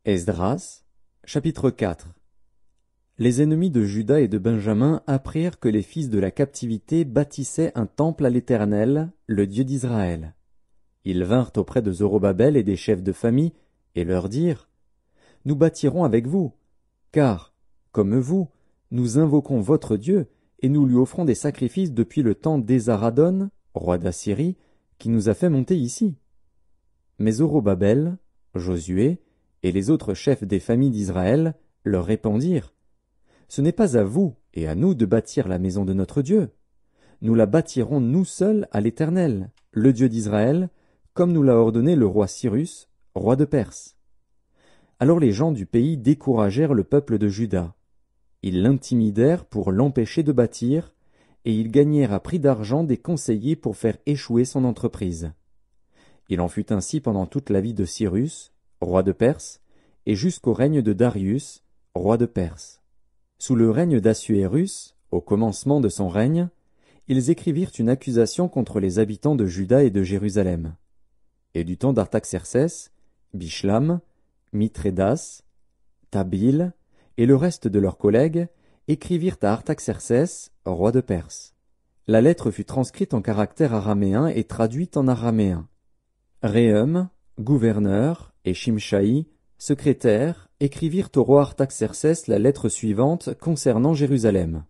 Esdras, chapitre 4. Les ennemis de Juda et de Benjamin apprirent que les fils de la captivité bâtissaient un temple à l'Éternel, le Dieu d'Israël. Ils vinrent auprès de Zorobabel et des chefs de famille, et leur dirent: Nous bâtirons avec vous, car, comme vous, nous invoquons votre Dieu, et nous lui offrons des sacrifices depuis le temps d'Esaradon, roi d'Assyrie, qui nous a fait monter ici. Mais Zorobabel, Josué, et les autres chefs des familles d'Israël leur répondirent: Ce n'est pas à vous et à nous de bâtir la maison de notre Dieu. Nous la bâtirons nous seuls à l'Éternel, le Dieu d'Israël, comme nous l'a ordonné le roi Cyrus, roi de Perse. Alors les gens du pays découragèrent le peuple de Juda. Ils l'intimidèrent pour l'empêcher de bâtir, et ils gagnèrent à prix d'argent des conseillers pour faire échouer son entreprise. Il en fut ainsi pendant toute la vie de Cyrus, roi de Perse, et jusqu'au règne de Darius, roi de Perse. Sous le règne d'Assuérus, au commencement de son règne, ils écrivirent une accusation contre les habitants de Juda et de Jérusalem. Et du temps d'Artaxercès, Bishlam, Mithrédas, Tabil et le reste de leurs collègues écrivirent à Artaxercès, roi de Perse. La lettre fut transcrite en caractère araméen et traduite en araméen. Réhum, gouverneur, et Shimshaï, secrétaire, écrivirent au roi Artaxercès la lettre suivante concernant Jérusalem.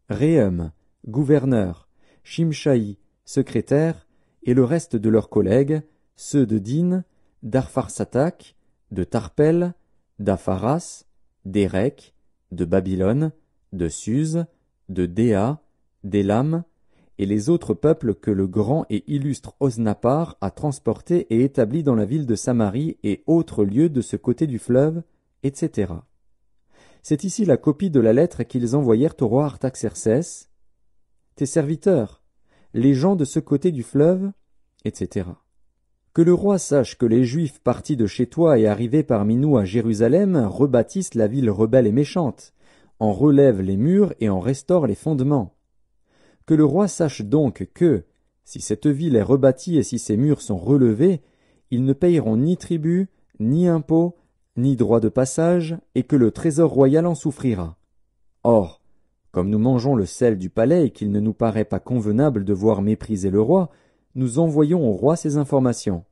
Réhum, gouverneur, Shimshaï, secrétaire, et le reste de leurs collègues, ceux de Din, d'Arpharsatak, de Tarpel, d'Apharas, d'Érec, de Babylone, de Suse, de Déa, d'Élam, et les autres peuples que le grand et illustre Osnappar a transportés et établis dans la ville de Samarie et autres lieux de ce côté du fleuve, etc. C'est ici la copie de la lettre qu'ils envoyèrent au roi Artaxercès. Tes serviteurs, les gens de ce côté du fleuve, etc. Que le roi sache que les Juifs partis de chez toi et arrivés parmi nous à Jérusalem rebâtissent la ville rebelle et méchante, en relèvent les murs et en restaurent les fondements. Que le roi sache donc que, si cette ville est rebâtie et si ses murs sont relevés, ils ne payeront ni tribut, ni impôt, ni droit de passage, et que le trésor royal en souffrira. Or, comme nous mangeons le sel du palais et qu'il ne nous paraît pas convenable de voir mépriser le roi, nous envoyons au roi ces informations.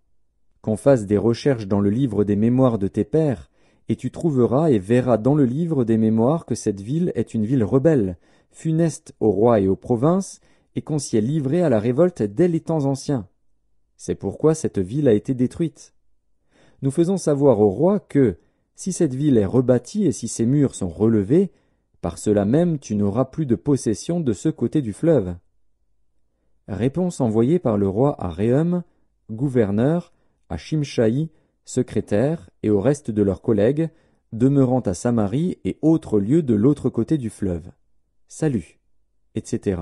Qu'on fasse des recherches dans le livre des mémoires de tes pères, et tu trouveras et verras dans le livre des mémoires que cette ville est une ville rebelle, funeste au roi et aux provinces, et qu'on s'y est livré à la révolte dès les temps anciens. C'est pourquoi cette ville a été détruite. Nous faisons savoir au roi que, si cette ville est rebâtie et si ses murs sont relevés, par cela même tu n'auras plus de possession de ce côté du fleuve. Réponse envoyée par le roi à Réhum, gouverneur, à Shimshaï, secrétaire, et au reste de leurs collègues, demeurant à Samarie et autres lieux de l'autre côté du fleuve. Salut, etc.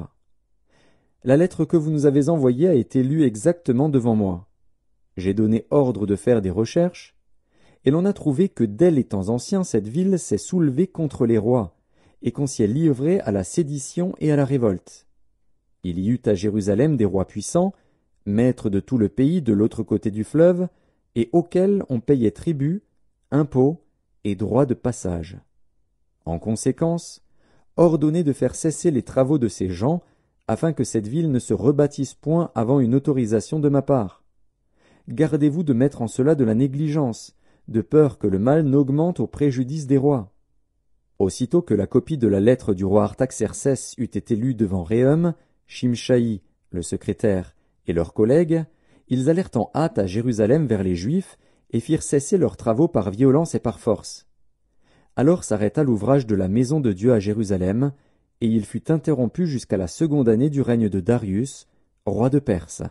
La lettre que vous nous avez envoyée a été lue exactement devant moi. J'ai donné ordre de faire des recherches, et l'on a trouvé que dès les temps anciens cette ville s'est soulevée contre les rois, et qu'on s'y est livré à la sédition et à la révolte. Il y eut à Jérusalem des rois puissants, maîtres de tout le pays de l'autre côté du fleuve, et auxquels on payait tribut, impôts et droits de passage. En conséquence, ordonnez de faire cesser les travaux de ces gens, afin que cette ville ne se rebâtisse point avant une autorisation de ma part. Gardez-vous de mettre en cela de la négligence, de peur que le mal n'augmente au préjudice des rois. Aussitôt que la copie de la lettre du roi Artaxercès eut été lue devant Réhum, Shimshaï, le secrétaire, et leurs collègues, ils allèrent en hâte à Jérusalem vers les Juifs, et firent cesser leurs travaux par violence et par force. Alors s'arrêta l'ouvrage de la maison de Dieu à Jérusalem, et il fut interrompu jusqu'à la seconde année du règne de Darius, roi de Perse.